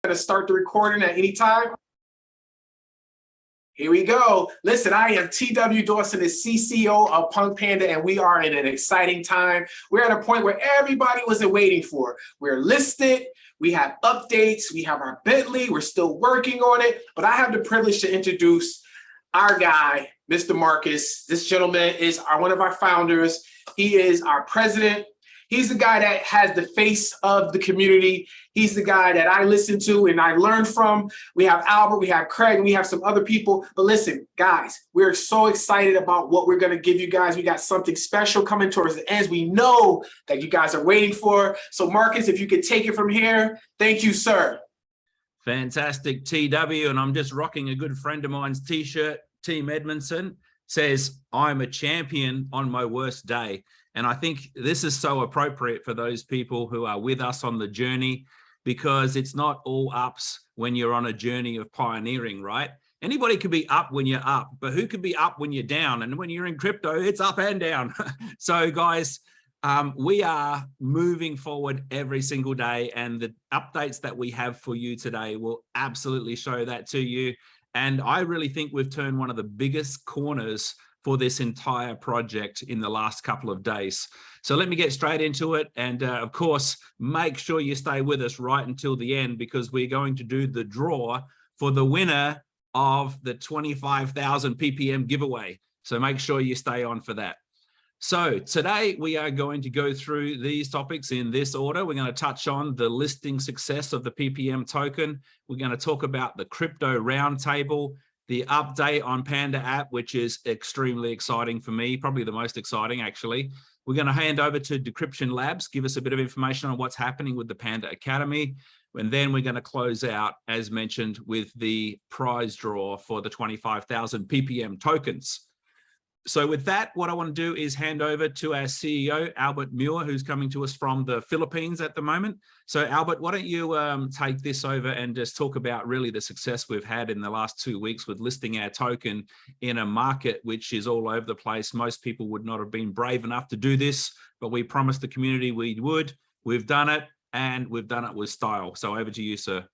going to start the recording at any time. Here we go. Listen, I am TW Dawson, the CCO of PunkPanda, and we are in an exciting time. We're at a point where everybody wasn't waiting for. We're listed, we have updates, we have our Bentley, we're still working on it, but I have the privilege to introduce our guy, Mr. Marcus. This gentleman is one of our founders. He is our president. He's the guy that has the face of the community. He's the guy that I listen to and I learn from. We have Albert, we have Craig, and we have some other people. But listen, guys, we're so excited about what we're going to give you guys. We got something special coming towards the end. We know that you guys are waiting for. So Marcus, if you could take it from here, thank you, sir. Fantastic, TW. And I'm just rocking a good friend of mine's t-shirt. Team Edmondson says, I'm a champion on my worst day. And I think this is so appropriate for those people who are with us on the journey, because it's not all ups when you're on a journey of pioneering, right? Anybody could be up when you're up, but who could be up when you're down? And when you're in crypto, it's up and down. So guys, we are moving forward every single day, and the updates that we have for you today will absolutely show that to you. And I really think we've turned one of the biggest corners for this entire project in the last couple of days. So let me get straight into it. And of course, make sure you stay with us right until the end, because we're going to do the draw for the winner of the 25,000 ppm giveaway. So make sure you stay on for that. So today we are going to go through these topics in this order. We're going to touch on the listing success of the PPM token. We're going to talk about the crypto roundtable, the update on PandaApp, which is extremely exciting for me, probably the most exciting actually. We're going to hand over to DeKryption Labs, give us a bit of information on what's happening with the Panda Academy. And then we're going to close out, as mentioned, with the prize draw for the 25,000 ppm tokens. So with that, what I want to do is hand over to our CEO, Albert Muir, who's coming to us from the Philippines at the moment. So Albert, why don't you take this over and just talk about really the success we've had in the last 2 weeks with listing our token in a market which is all over the place. Most people would not have been brave enough to do this, but we promised the community we would. We've done it, and we've done it with style. So over to you, sir.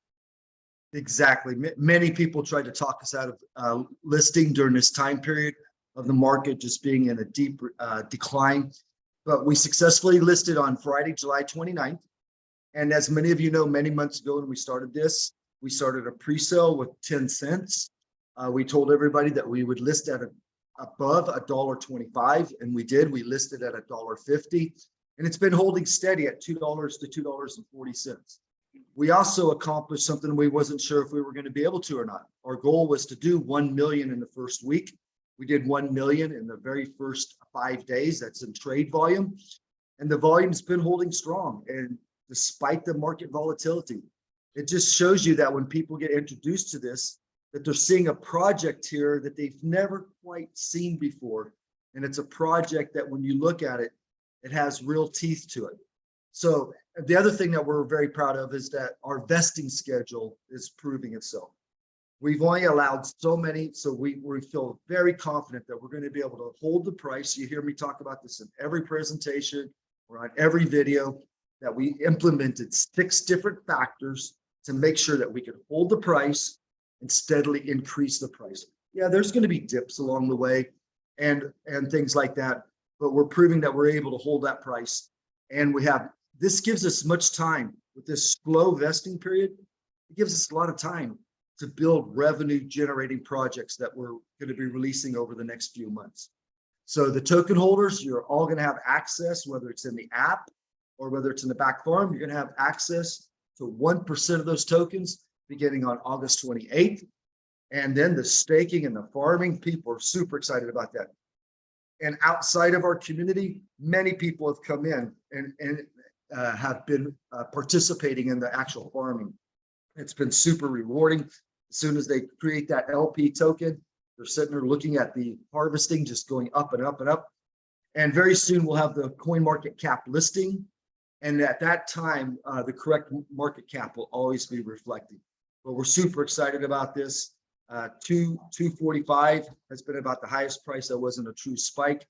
Exactly. Many people tried to talk us out of listing during this time period of the market just being in a deep decline. But we successfully listed on Friday, July 29th. And as many of you know, many months ago when we started this, we started a pre-sale with 10 cents. We told everybody that we would list at above $1.25, and we did. We listed at $1.50, and it's been holding steady at $2 to $2.40. We also accomplished something we wasn't sure if we were going to be able to or not. Our goal was to do 1 million in the first week. We did 1 million in the very first 5 days. That's in trade volume. And the volume's been holding strong. And despite the market volatility, it just shows you that when people get introduced to this, that they're seeing a project here that they've never quite seen before. And it's a project that when you look at it, it has real teeth to it. So the other thing that we're very proud of is that our vesting schedule is proving itself. We've only allowed so many, so we feel very confident that we're going to be able to hold the price. You hear me talk about this in every presentation or on every video, that we implemented 6 different factors to make sure that we could hold the price and steadily increase the price. Yeah, there's going to be dips along the way and things like that, but we're proving that we're able to hold that price. And this gives us much time with this slow vesting period. It gives us a lot of time to build revenue generating projects that we're going to be releasing over the next few months. So the token holders, you're all going to have access, whether it's in the app or whether it's in the back farm, you're going to have access to 1% of those tokens beginning on August 28th. And then the staking and the farming, people are super excited about that. And outside of our community, many people have come in and have been participating in the actual farming. It's been super rewarding. As soon as they create that LP token, they're sitting there looking at the harvesting just going up and up and up. And very soon we'll have the coin market cap listing. And at that time, the correct market cap will always be reflecting. But we're super excited about this. 245 has been about the highest price. That wasn't a true spike.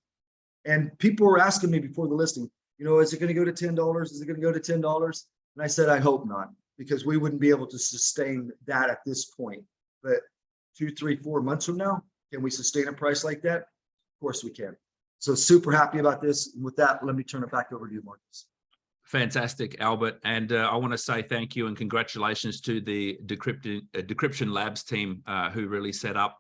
And people were asking me before the listing, is it going to go to $10? Is it going to go to $10? And I said, I hope not. because we wouldn't be able to sustain that at this point. But 2, 3, 4 months from now, can we sustain a price like that? Of course we can. So super happy about this. And with that, let me turn it back over to you, Marcus. Fantastic, Albert. And I want to say thank you and congratulations to the DeKryption Labs team who really set up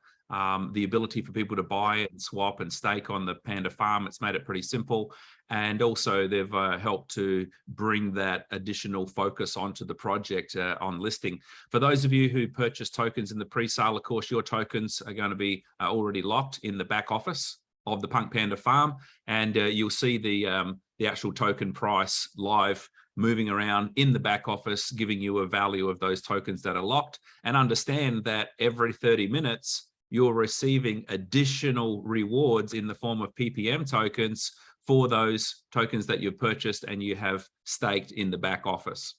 the ability for people to buy and swap and stake on the Panda farm. It's made it pretty simple. And also they've helped to bring that additional focus onto the project on listing. For those of you who purchase tokens in the pre-sale, of course, your tokens are going to be already locked in the back office of the PunkPanda farm. And you'll see the actual token price live moving around in the back office, giving you a value of those tokens that are locked. And understand that every 30 minutes, you're receiving additional rewards in the form of PPM tokens for those tokens that you've purchased and you have staked in the back office.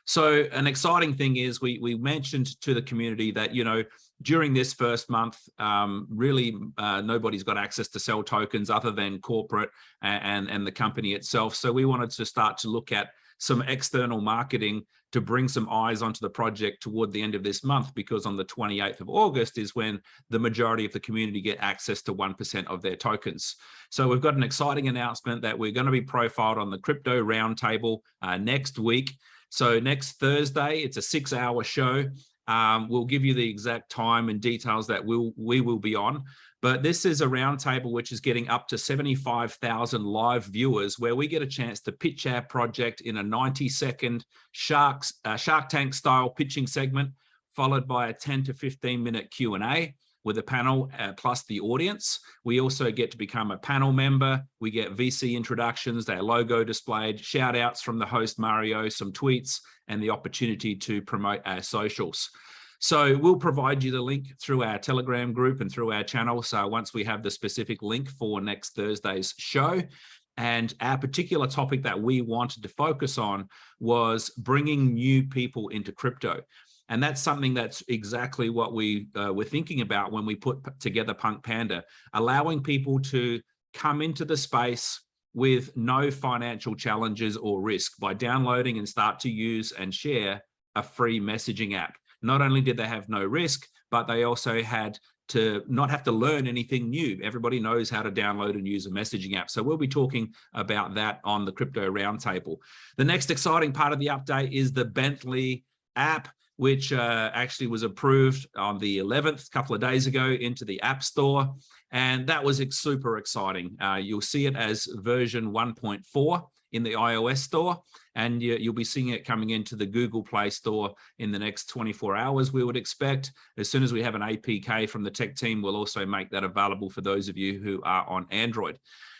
So an exciting thing is we mentioned to the community that, you know, during this first month, really nobody's got access to sell tokens other than corporate and the company itself. So we wanted to start to look at some external marketing to bring some eyes onto the project toward the end of this month, because on the 28th of August is when the majority of the community get access to 1% of their tokens. So we've got an exciting announcement that we're going to be profiled on the crypto roundtable next week. So next Thursday, it's a 6-hour show. We'll give you the exact time and details that we will be on. But this is a roundtable which is getting up to 75,000 live viewers, where we get a chance to pitch our project in a 90-second Shark Tank style pitching segment, followed by a 10 to 15-minute Q&A with a panel plus the audience. We also get to become a panel member. We get VC introductions, their logo displayed, shout outs from the host Mario, some tweets, and the opportunity to promote our socials. So we'll provide you the link through our Telegram group and through our channel. So once we have the specific link for next Thursday's show, and our particular topic that we wanted to focus on was bringing new people into crypto. And that's something that's exactly what we were thinking about when we put together PunkPanda, allowing people to come into the space with no financial challenges or risk by downloading and start to use and share a free messaging app. Not only did they have no risk, but they also had to not have to learn anything new. Everybody knows how to download and use a messaging app. So we'll be talking about that on the Crypto Roundtable. The next exciting part of the update is the Bentley app, which actually was approved on the 11th, a couple of days ago, into the App Store. And that was super exciting. You'll see it as version 1.4 in the iOS store, and you'll be seeing it coming into the Google Play Store in the next 24 hours, we would expect. As soon as we have an APK from the tech team, we'll also make that available for those of you who are on Android.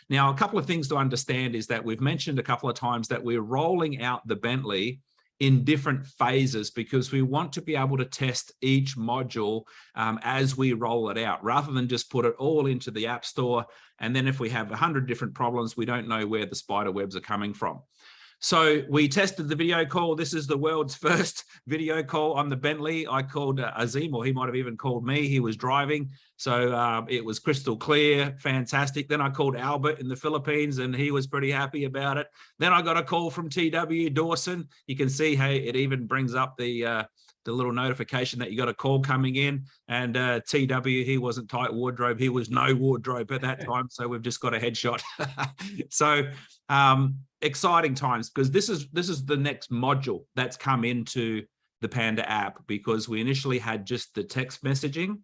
Now, a couple of things to understand is that we've mentioned a couple of times that we're rolling out the Bentley in different phases, because we want to be able to test each module as we roll it out, rather than just put it all into the App Store. And then if we have 100 different problems, we don't know where the spider webs are coming from. So we tested the video call. This is the world's first video call on the Bentley. I called Azim, or he might have even called me. He was driving. So it was crystal clear, fantastic. Then I called Albert in the Philippines, and he was pretty happy about it. Then I got a call from TW Dawson. You can see, hey, it even brings up the little notification that you got a call coming in. And TW, he wasn't tight wardrobe. He was no wardrobe at that time. So we've just got a headshot. So exciting times, because this is the next module that's come into the Panda app, because we initially had just the text messaging.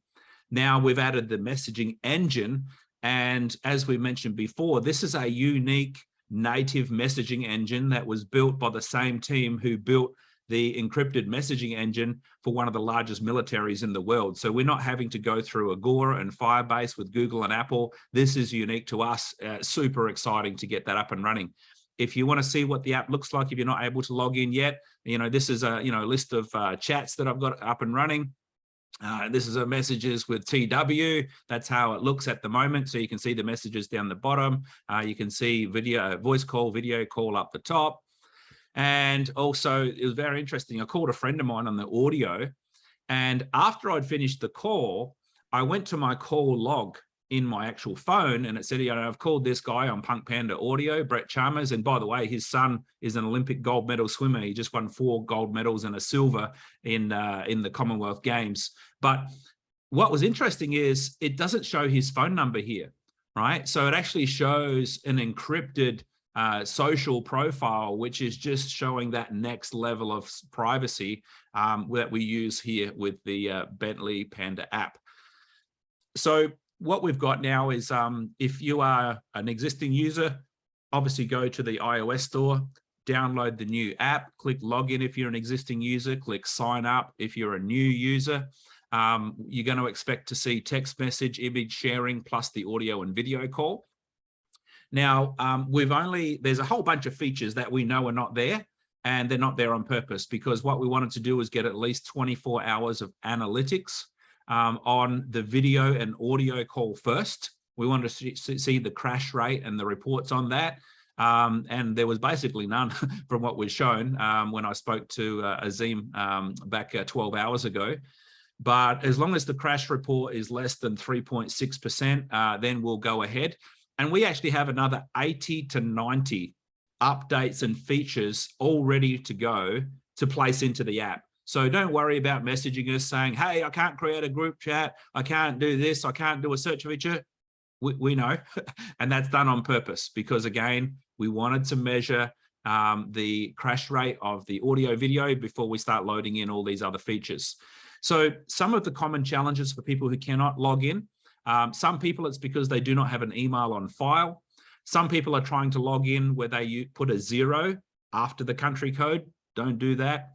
Now we've added the messaging engine. And as we mentioned before, this is a unique native messaging engine that was built by the same team who built the encrypted messaging engine for one of the largest militaries in the world. So we're not having to go through Agora and Firebase with Google and Apple. This is unique to us. Super exciting to get that up and running. If you want to see what the app looks like, if you're not able to log in yet, this is a list of chats that I've got up and running. This is a messages with TW. That's how it looks at the moment. So you can see the messages down the bottom. You can see video, voice call, video call up the top. And also, it was very interesting. I called a friend of mine on the audio, and after I'd finished the call, I went to my call log in my actual phone, and it said, you know, I've called this guy on PunkPanda Audio, Brett Chalmers, and by the way, his son is an Olympic gold medal swimmer. He just won 4 gold medals and a silver in the Commonwealth Games. But what was interesting is it doesn't show his phone number here, right? So it actually shows an encrypted social profile, which is just showing that next level of privacy that we use here with the Bentley Panda app. So what we've got now is if you are an existing user, obviously go to the iOS store, download the new app, click login if you're an existing user, click sign up if you're a new user. You're going to expect to see text message, image sharing, plus the audio and video call. Now, there's a whole bunch of features that we know are not there, and they're not there on purpose, because what we wanted to do is get at least 24 hours of analytics on the video and audio call first. We wanted to see the crash rate and the reports on that. And there was basically none from what was shown when I spoke to Azim back 12 hours ago. But as long as the crash report is less than 3.6%, then we'll go ahead. And we actually have another 80 to 90 updates and features all ready to go to place into the app. So don't worry about messaging us saying, hey, I can't create a group chat, I can't do this, I can't do a search feature. We know, and that's done on purpose, because again, we wanted to measure the crash rate of the audio video before we start loading in all these other features. So some of the common challenges for people who cannot log in, some people it's because they do not have an email on file. Some people are trying to log in where they put a 0 after the country code. Don't do that.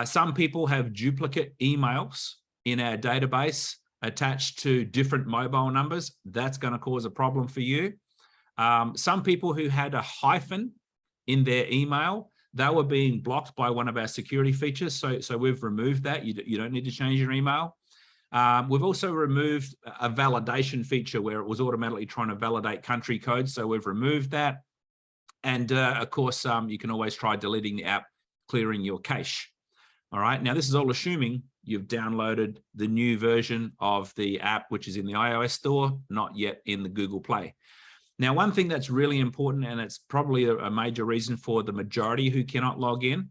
Some people have duplicate emails in our database attached to different mobile numbers. That's going to cause a problem for you. Some people who had a hyphen in their email, they were being blocked by one of our security features. So we've removed that. You don't need to change your email. We've also removed a validation feature where it was automatically trying to validate country codes. So we've removed that. And of course, you can always try deleting the app, clearing your cache. All right, now this is all assuming you've downloaded the new version of the app, which is in the iOS store, not yet in the Google Play. Now, one thing that's really important, and it's probably a major reason for the majority who cannot log in,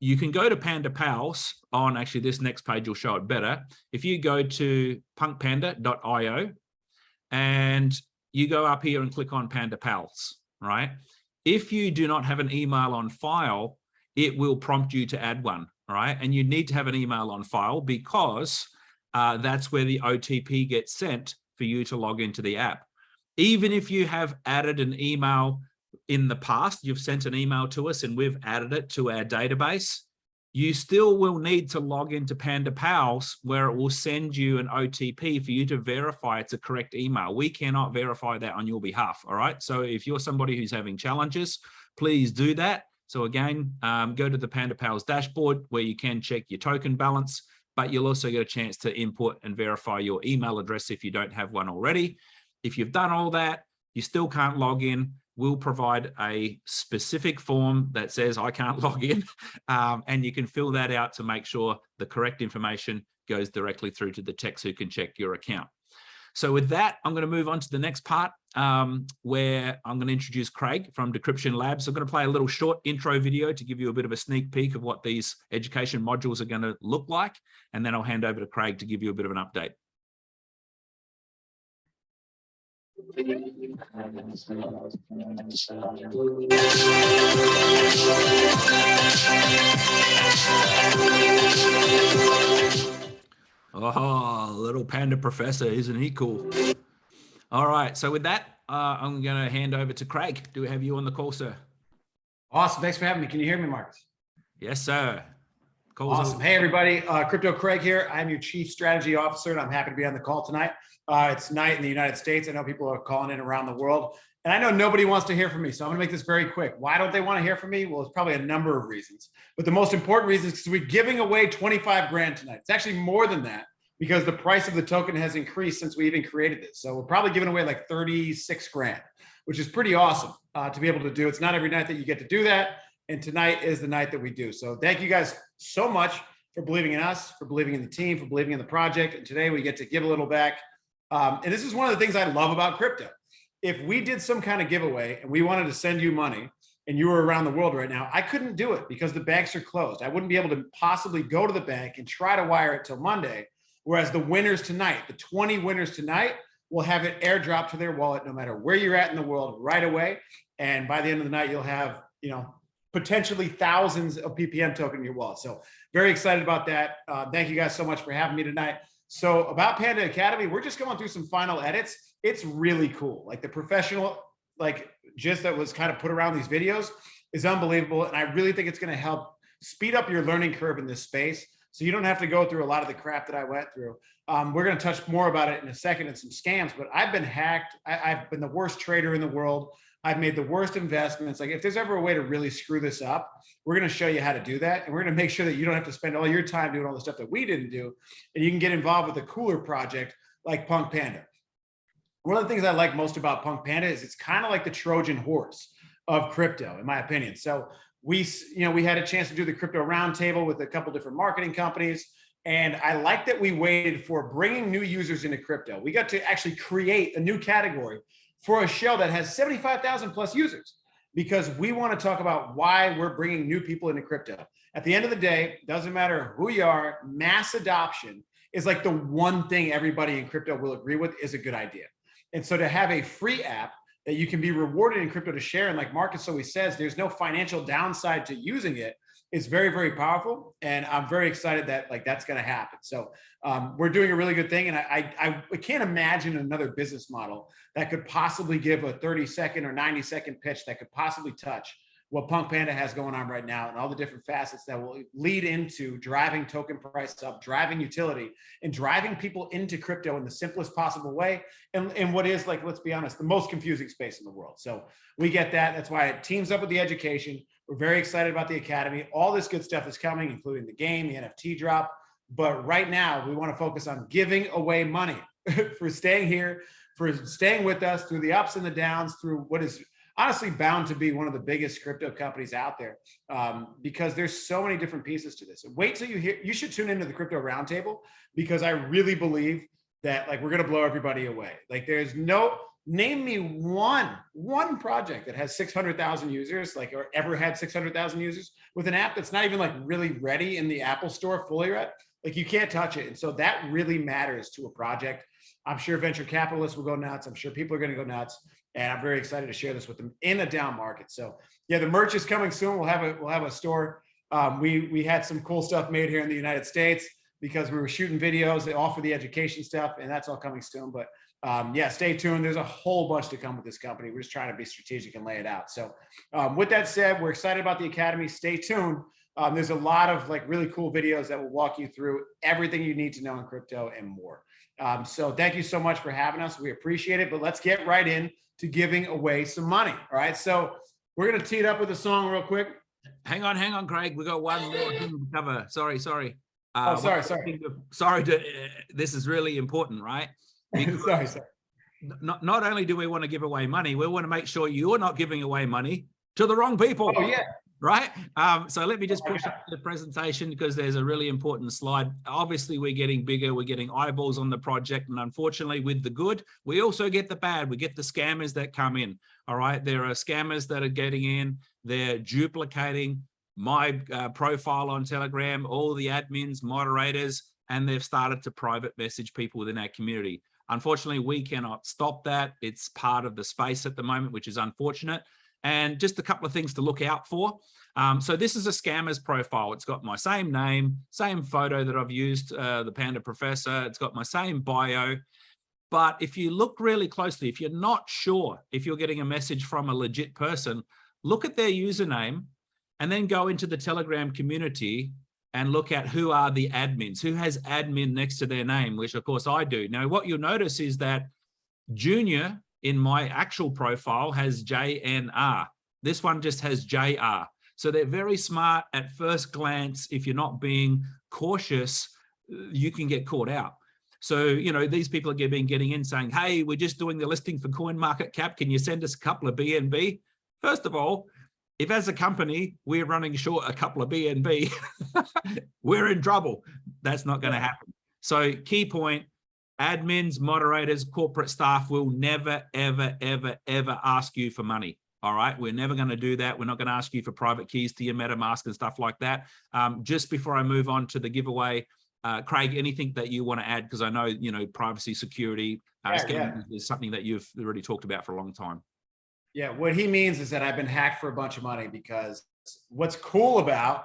you can go to Panda Pals on, actually this next page will show it better. If you go to punkpanda.io and you go up here and click on Panda Pals, right? If you do not have an email on file, it will prompt you to add one, all right? And you need to have an email on file, because that's where the OTP gets sent for you to log into the app. Even if you have added an email in the past, you've sent an email to us and we've added it to our database, you still will need to log into Panda Pals, where it will send you an OTP for you to verify it's a correct email. We cannot verify that on your behalf, all right? So if you're somebody who's having challenges, please do that. So again, go to the Panda Pals dashboard where you can check your token balance, but you'll also get a chance to input and verify your email address if you don't have one already. If you've done all that, you still can't log in, we'll provide a specific form that says I can't log in, and you can fill that out to make sure the correct information goes directly through to the techs who can check your account. So with that, I'm going to move on to the next part where I'm going to introduce Craig from DeKryption Labs. I'm going to play a little short intro video to give you a bit of a sneak peek of what these education modules are going to look like. And then I'll hand over to Craig to give you a bit of an update. Oh, little panda professor, isn't he cool? All right, so with that, I'm going to hand over to Craig. Do we have you on the call, sir? Awesome, thanks for having me. Can you hear me, Marcus? Yes, sir. Awesome. Hey, everybody, Crypto Craig here. I'm your Chief Strategy Officer, and I'm happy to be on the call tonight. It's night in the United States. I know people are calling in around the world, and I know nobody wants to hear from me, so I'm gonna make this very quick. Why don't they want to hear from me? Well, it's probably a number of reasons, but the most important reason is because we're giving away 25 grand tonight. It's actually more than that, because the price of the token has increased since we even created this. So we're probably giving away like 36 grand, which is pretty awesome to be able to do. It's not every night that you get to do that, and tonight is the night that we do. So thank you guys so much for believing in us, for believing in the team, for believing in the project. And today we get to give a little back And this is one of the things I love about crypto. If we did some kind of giveaway and we wanted to send you money and you were around the world right now, I couldn't do it because the banks are closed. I wouldn't be able to possibly go to the bank and try to wire it till Monday. Whereas the winners tonight, the 20 winners tonight, will have it airdrop to their wallet no matter where you're at in the world right away. And by the end of the night, you'll have, potentially thousands of PPM token in your wallet. So very excited about that. Thank you guys so much for having me tonight. So about Panda Academy, we're just going through some final edits. It's really cool. Like the professional, gist that was kind of put around these videos is unbelievable. And I really think it's going to help speed up your learning curve in this space. So you don't have to go through a lot of the crap that I went through. We're going to touch more about it in a second and some scams, but I've been hacked. I've been the worst trader in the world. I've made the worst investments. Like if there's ever a way to really screw this up, we're going to show you how to do that. And we're going to make sure that you don't have to spend all your time doing all the stuff that we didn't do. And you can get involved with a cooler project like PunkPanda. One of the things I like most about PunkPanda is it's kind of like the Trojan horse of crypto, in my opinion. So we had a chance to do the crypto roundtable with a couple different marketing companies. And I like that we waited for bringing new users into crypto. We got to actually create a new category for a show that has 75,000 plus users, because we want to talk about why we're bringing new people into crypto. At the end of the day, doesn't matter who you are, mass adoption is like the one thing everybody in crypto will agree with is a good idea. And so to have a free app that you can be rewarded in crypto to share, and like Marcus always says, there's no financial downside to using it, is very, very powerful. And I'm very excited that that's going to happen. So we're doing a really good thing. And I can't imagine another business model that could possibly give a 30-second or 90-second pitch that could possibly touch what PunkPanda has going on right now and all the different facets that will lead into driving token price up, driving utility, and driving people into crypto in the simplest possible way. And what is, let's be honest, the most confusing space in the world. So we get that. That's why it teams up with the education. We're very excited about the Academy. All this good stuff is coming, including the game, the NFT drop. But right now, we want to focus on giving away money for staying here, for staying with us through the ups and the downs, through what is honestly bound to be one of the biggest crypto companies out there, because there's so many different pieces to this. Wait till you should tune into the Crypto Roundtable, because I really believe that we're going to blow everybody away. There's name me one project that has 600,000 users, or ever had 600,000 users with an app that's not even really ready in the Apple Store fully ready. You can't touch it. And so that really matters to a project. I'm sure venture capitalists will go nuts. I'm sure people are going to go nuts. And I'm very excited to share this with them in a down market. So yeah, the merch is coming soon. We'll have a store. We had some cool stuff made here in the United States because we were shooting videos. They offer the education stuff, and that's all coming soon. But yeah, stay tuned. There's a whole bunch to come with this company. We're just trying to be strategic and lay it out. So with that said, we're excited about the Academy. Stay tuned. There's a lot of really cool videos that will walk you through everything you need to know in crypto and more. So thank you so much for having us. We appreciate it, but let's get right in to giving away some money. All right. So we're going to tee it up with a song real quick. Hang on, Craig. We got one more thing to cover. Sorry. Sorry. This is really important, right? Sorry. Not only do we want to give away money, we want to make sure you're not giving away money to the wrong people. Oh, yeah. Right. So let me just push up the presentation, because there's a really important slide. Obviously, we're getting bigger. We're getting eyeballs on the project. And unfortunately, with the good, we also get the bad. We get the scammers that come in. All right. There are scammers that are getting in. They're duplicating my profile on Telegram, all the admins, moderators, and they've started to private message people within our community. Unfortunately, we cannot stop that. It's part of the space at the moment, which is unfortunate. And just a couple of things to look out for. So this is a scammer's profile. It's got my same name, same photo that I've used, the Panda Professor. It's got my same bio. But if you look really closely, if you're not sure if you're getting a message from a legit person, look at their username and then go into the Telegram community and look at who are the admins, who has admin next to their name, which of course I do. Now, what you'll notice is that Junior in my actual profile has JNR. This one just has JR. So they're very smart at first glance. If you're not being cautious, you can get caught out. So, these people are getting in saying, hey, we're just doing the listing for CoinMarketCap. Can you send us a couple of BNB? First of all, if as a company, we're running short a couple of BNB, we're in trouble. That's not going to happen. So key point, admins, moderators, corporate staff will never, ever, ever, ever ask you for money. All right, we're never going to do that. We're not going to ask you for private keys to your MetaMask and stuff like that. Just before I move on to the giveaway, Craig, anything that you want to add? Because I know, you know, privacy, security is something that you've already talked about for a long time. Yeah, what he means is that I've been hacked for a bunch of money, because what's cool about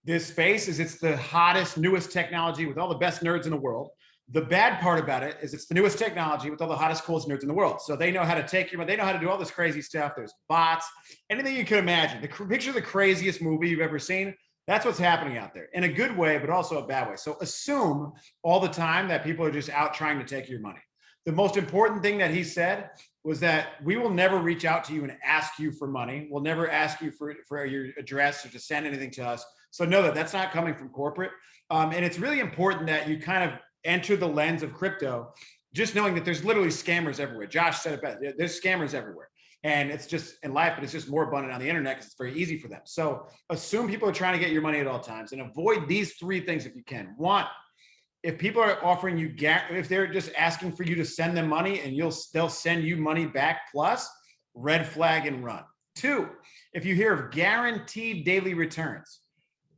this space is it's the hottest, newest technology with all the best nerds in the world. The bad part about it is it's the newest technology with all the hottest, coolest nerds in the world. So they know how to take your money. They know how to do all this crazy stuff. There's bots, anything you can imagine. Picture the craziest movie you've ever seen. That's what's happening out there in a good way, but also a bad way. So assume all the time that people are just out trying to take your money. The most important thing that he said was that we will never reach out to you and ask you for money. We'll never ask you for your address or to send anything to us. So know that that's not coming from corporate. And it's really important that you kind of enter the lens of crypto, just knowing that there's literally scammers everywhere. Josh said it best. There's scammers everywhere. And it's just in life, but it's just more abundant on the internet because it's very easy for them. So assume people are trying to get your money at all times, and avoid these three things if you can. One, if people are offering you, if they're just asking for you to send them money and they'll send you money back plus, red flag and run. Two, if you hear of guaranteed daily returns,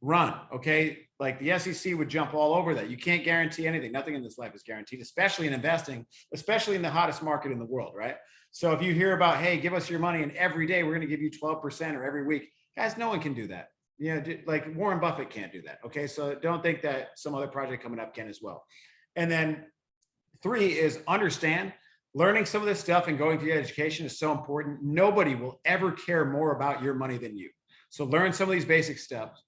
run, okay? Like the SEC would jump all over that. You can't guarantee anything. Nothing in this life is guaranteed, especially in investing, especially in the hottest market in the world, right? So if you hear about, hey, give us your money and every day we're going to give you 12% or every week, guys, no one can do that. You know, like Warren Buffett can't do that, okay? So don't think that some other project coming up can as well. And then three is understand learning some of this stuff and going through your education is so important. Nobody will ever care more about your money than you. So learn some of these basic steps.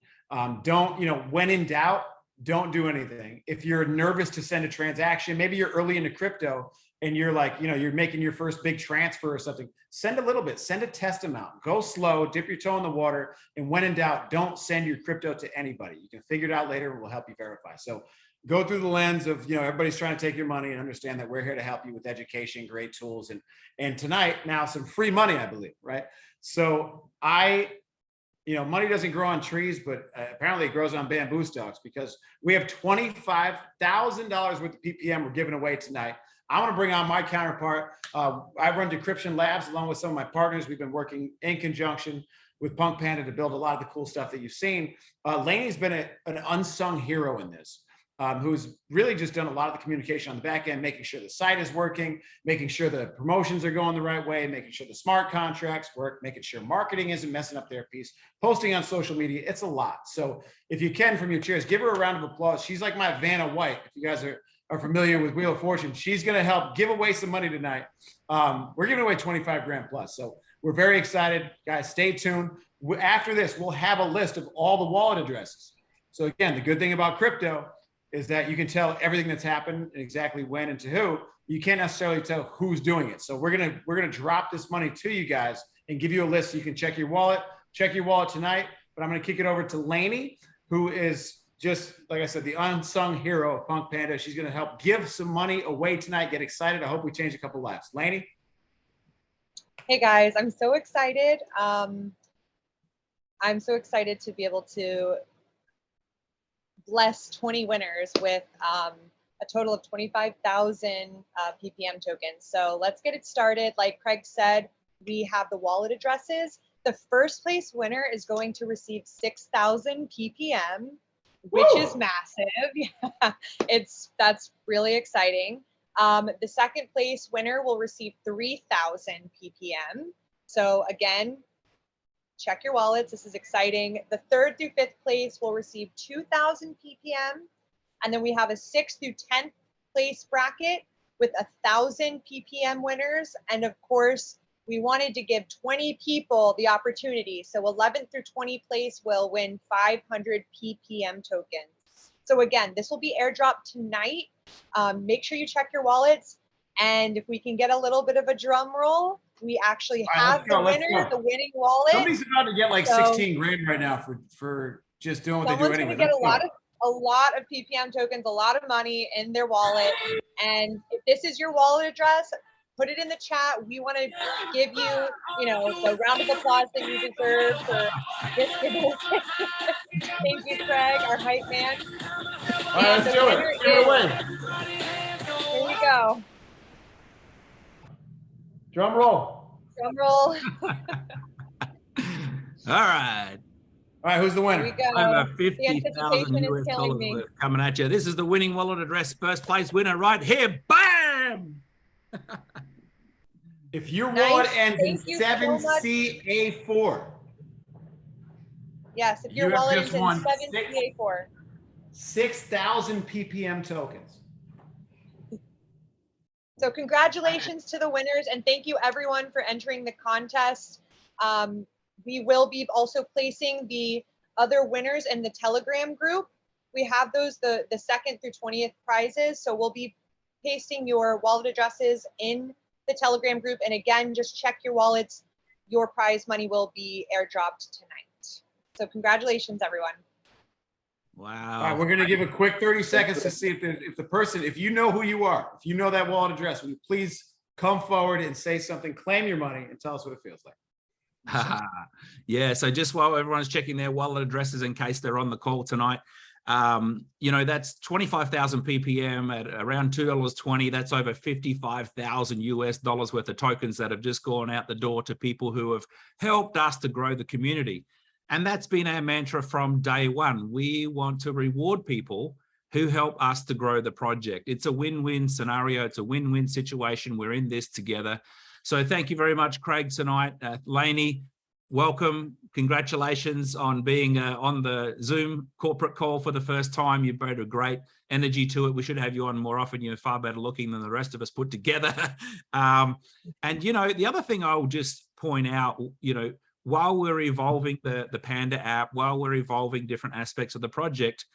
Don't, you know, when in doubt, don't do anything. If you're nervous to send a transaction, maybe you're early into crypto and you're like, you know, you're making your first big transfer or something, send a little bit, send a test amount, go slow, dip your toe in the water. And when in doubt, don't send your crypto to anybody. You can figure it out later and we'll help you verify. So go through the lens of, you know, everybody's trying to take your money, and understand that we're here to help you with education, great tools. And tonight, now some free money, I believe, right? So you know, money doesn't grow on trees, but apparently it grows on bamboo stalks, because we have $25,000 worth of PPM we're giving away tonight. I want to bring on my counterpart. I run DeKryption Labs along with some of my partners. We've been working in conjunction with PunkPanda to build a lot of the cool stuff that you've seen. Laney's been an unsung hero in this, who's really just done a lot of the communication on the back end, making sure the site is working, making sure the promotions are going the right way, making sure the smart contracts work, making sure marketing isn't messing up their piece, posting on social media. It's a lot. So if you can, from your chairs, give her a round of applause. She's like my Vanna White. If you guys are familiar with Wheel of Fortune, she's going to help give away some money tonight. We're giving away 25 grand plus. So we're very excited. Guys, stay tuned. After this, we'll have a list of all the wallet addresses. So again, the good thing about crypto is that you can tell everything that's happened and exactly when and to who. You can't necessarily tell who's doing it. So we're gonna drop this money to you guys and give you a list so you can check your wallet tonight. But I'm gonna kick it over to Laney, who is just, like I said, the unsung hero of PunkPanda. She's gonna help give some money away tonight. Get excited. I hope we change a couple lives. Laney? Hey guys, I'm so excited. I'm so excited to be able to bless 20 winners with a total of 25,000 PPM tokens. So let's get it started. Like Craig said, we have the wallet addresses. The first place winner is going to receive 6,000 PPM, which is massive. Yeah, that's really exciting. The second place winner will receive 3,000 PPM. So again, check your wallets. This is exciting. The third through fifth place will receive 2,000 PPM. And then we have a 6th through 10th place bracket with 1,000 PPM winners. And of course, we wanted to give 20 people the opportunity. So 11th through 20th place will win 500 PPM tokens. So again, this will be airdropped tonight. Make sure you check your wallets. And if we can get a little bit of a drum roll, we actually have the winner, the winning wallet. Somebody's about to get like 16 grand right now for just doing what they do anyway. Someone's going to get a lot of PPM tokens, a lot of money in their wallet. And if this is your wallet address, put it in the chat. We want to give you, you know, the round of applause that you deserve for this giveaway. Thank you, Craig, our hype man. All right, let's do it. Give it away. go. Drum roll. Drum roll. All right. All right, who's the Here we winner? go. Over The 50,000 anticipation is US killing dollars me. worth coming at you. This is the winning wallet address. First place winner right here. Bam! If your Nice. wallet ends in Thank you so much. 7CA4, Yes, if you your have wallet just is in won 7CA4. 6,000 PPM tokens. So congratulations to the winners, and thank you everyone for entering the contest. We will be also placing the other winners in the Telegram group. We have those, the 2nd through 20th prizes. So we'll be pasting your wallet addresses in the Telegram group. And again, just check your wallets. Your prize money will be airdropped tonight. So congratulations, everyone. Wow. All right, we're going to give a quick 30 seconds to see if the person, if you know who you are, if you know that wallet address, will you please come forward and say something, claim your money, and tell us what it feels like. Yeah, so just while everyone's checking their wallet addresses in case they're on the call tonight, you know, that's 25,000 ppm at around $2.20. That's over 55,000 US dollars worth of tokens that have just gone out the door to people who have helped us to grow the community. And that's been our mantra from day one. We want to reward people who help us to grow the project. It's a win-win scenario. It's a win-win situation. We're in this together. So thank you very much, Craig, tonight. Lainey, welcome. Congratulations on being on the Zoom corporate call for the first time. You brought a great energy to it. We should have you on more often. You're far better looking than the rest of us put together. And, you know, the other thing I'll just point out, you know, while we're evolving the Panda app, while we're evolving different aspects of the project,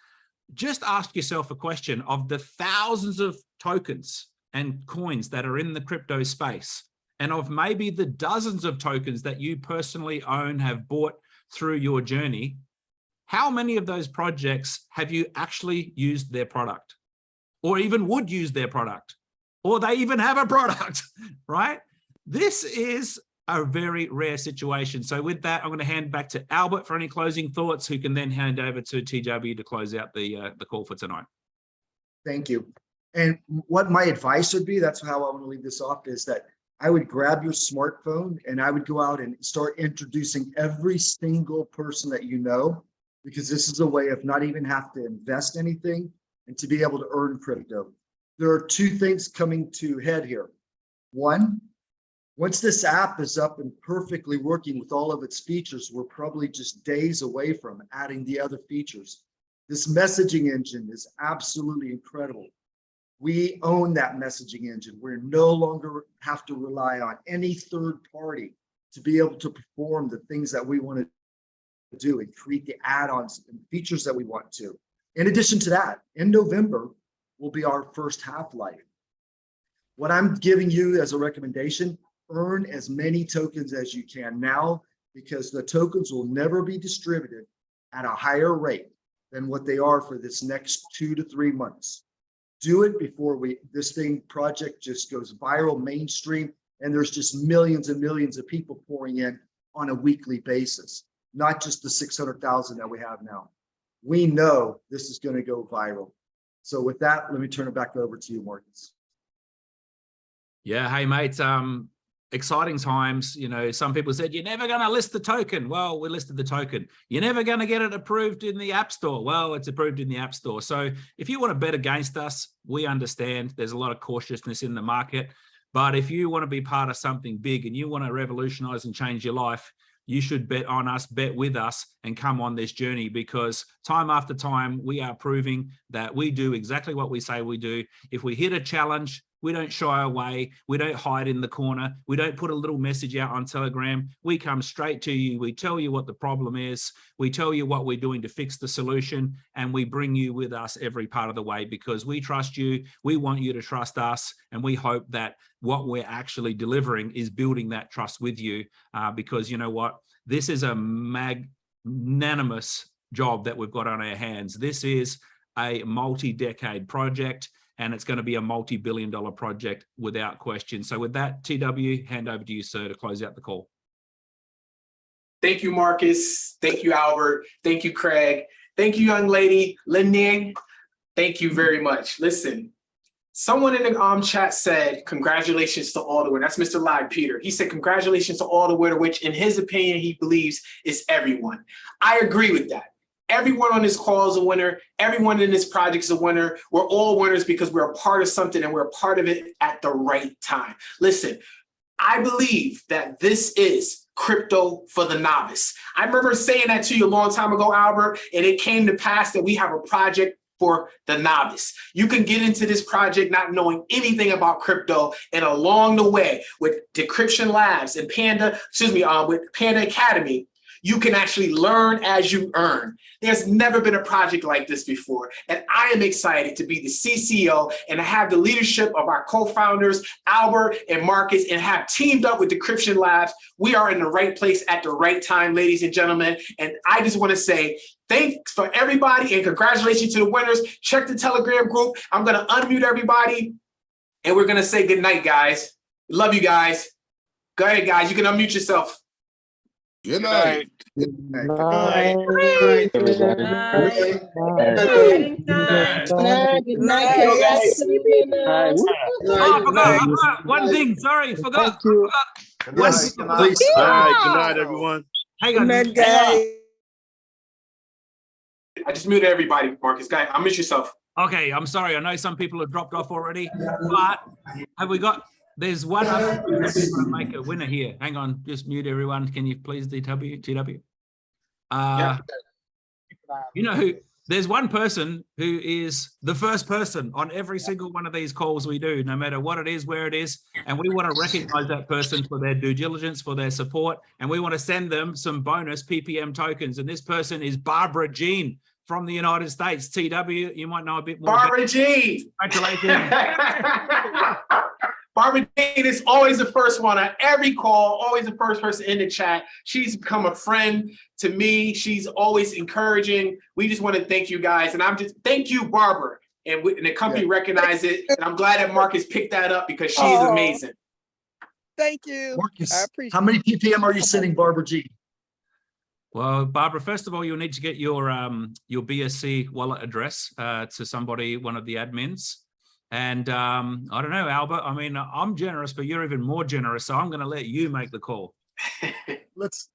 just ask yourself a question of the thousands of tokens and coins that are in the crypto space, and of maybe the dozens of tokens that you personally own, have bought through your journey, how many of those projects have you actually used their product, or even would use their product, or they even have a product, right? This is a very rare situation. So with that, I'm going to hand back to Albert for any closing thoughts, who can then hand over to TW to close out the call for tonight. Thank you. And what my advice would be, that's how I want to leave this off, is that I would grab your smartphone and I would go out and start introducing every single person that you know, because this is a way of not even have to invest anything and to be able to earn crypto. There are two things coming to head here. One, once this app is up and perfectly working with all of its features, we're probably just days away from adding the other features. This messaging engine is absolutely incredible. We own that messaging engine. We're no longer have to rely on any third party to be able to perform the things that we want to do and create the add-ons and features that we want to. In addition to that, in November will be our first half-life. What I'm giving you as a recommendation, earn as many tokens as you can now, because the tokens will never be distributed at a higher rate than what they are for this next 2 to 3 months. Do it before this project just goes viral, mainstream, and there's just millions and millions of people pouring in on a weekly basis, not just the 600,000 that we have now. We know this is going to go viral. So with that, let me turn it back over to you, Marcus. Yeah, hey mates, exciting times. You know, some people said, you're never going to list the token. Well, we listed the token. You're never going to get it approved in the App Store. Well, it's approved in the App Store. So if you want to bet against us, we understand there's a lot of cautiousness in the market. But if you want to be part of something big and you want to revolutionize and change your life, you should bet on us, bet with us, and come on this journey, because time after time, we are proving that we do exactly what we say we do. If we hit a challenge, we don't shy away. We don't hide in the corner. We don't put a little message out on Telegram. We come straight to you. We tell you what the problem is. We tell you what we're doing to fix the solution, and we bring you with us every part of the way, because we trust you. We want you to trust us, and we hope that what we're actually delivering is building that trust with you, because you know what? This is a magnanimous job that we've got on our hands. This is a multi-decade project, and it's going to be a multi-billion-dollar project without question. So with that, TW, hand over to you, sir, to close out the call. Thank you, Marcus. Thank you, Albert. Thank you, Craig. Thank you, young lady, Lining. Thank you very much. Listen, Someone in the chat said, congratulations to all the winners. That's Mr. Live Peter. He said, congratulations to all the winners, which in his opinion, he believes is everyone. I agree with that. Everyone on this call is a winner. Everyone in this project is a winner. We're all winners because we're a part of something and we're a part of it at the right time. Listen, I believe that this is crypto for the novice. I remember saying that to you a long time ago, Albert, and it came to pass that we have a project for the novice. You can get into this project not knowing anything about crypto, and along the way with DeKryption Labs and with Panda Academy, you can actually learn as you earn. There's never been a project like this before. And I am excited to be the CCO and to have the leadership of our co-founders, Albert and Marcus, and have teamed up with DeKryption Labs. We are in the right place at the right time, ladies and gentlemen. And I just want to say thanks for everybody and congratulations to the winners. Check the Telegram group. I'm going to unmute everybody and we're going to say good night, guys. Love you guys. Go ahead, guys. You can unmute yourself. Good night. Good night. Oh, I forgot one thing. Sorry, forgot. Yes, please. Good night, everyone. Hang on. I just muted everybody, Marcus. Guys, unmute yourself. Okay, I'm sorry. I know some people have dropped off already, but have we got? There's one other thing that's going to make a winner here. Hang on, just mute everyone. Can you please TW? You know who? There's one person who is the first person on every single one of these calls we do, no matter what it is, where it is, and we want to recognize that person for their due diligence, for their support, and we want to send them some bonus PPM tokens. And this person is Barbara Jean from the United States. TW, you might know a bit more. Barbara Jean. Congratulations. Barbara Jean is always the first one on every call, always the first person in the chat. She's become a friend to me. She's always encouraging. We just want to thank you guys. And thank you, Barbara. And the company recognized it. And I'm glad that Marcus picked that up because she's amazing. Thank you. Marcus, I appreciate how many PPM are you sending Barbara G? Well, Barbara, first of all, you'll need to get your BSC wallet address to somebody, one of the admins. And I don't know, Albert, I mean, I'm generous, but you're even more generous. So I'm going to let you make the call. Let's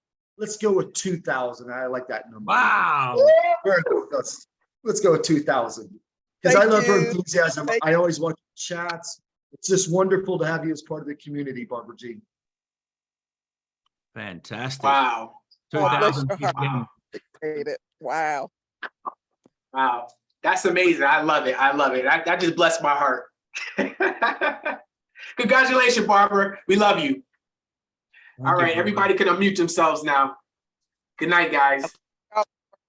go with 2,000. I like that number. Wow. Let's go with 2,000. Because I love her enthusiasm. I always watch chats. It's just wonderful to have you as part of the community, Barbara G. Fantastic. Wow. 2,000 PPM. Wow. Wow. That's amazing. I love it. I love it. That just blessed my heart. Congratulations, Barbara. We love you. All right, everybody can unmute themselves now. Good night, guys.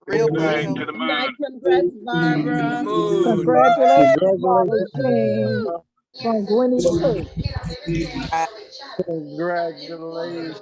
Real Good night. deal. To the moon. Congrats, Barbara. Moon. Congratulations from Winnie Pooh. Congratulations.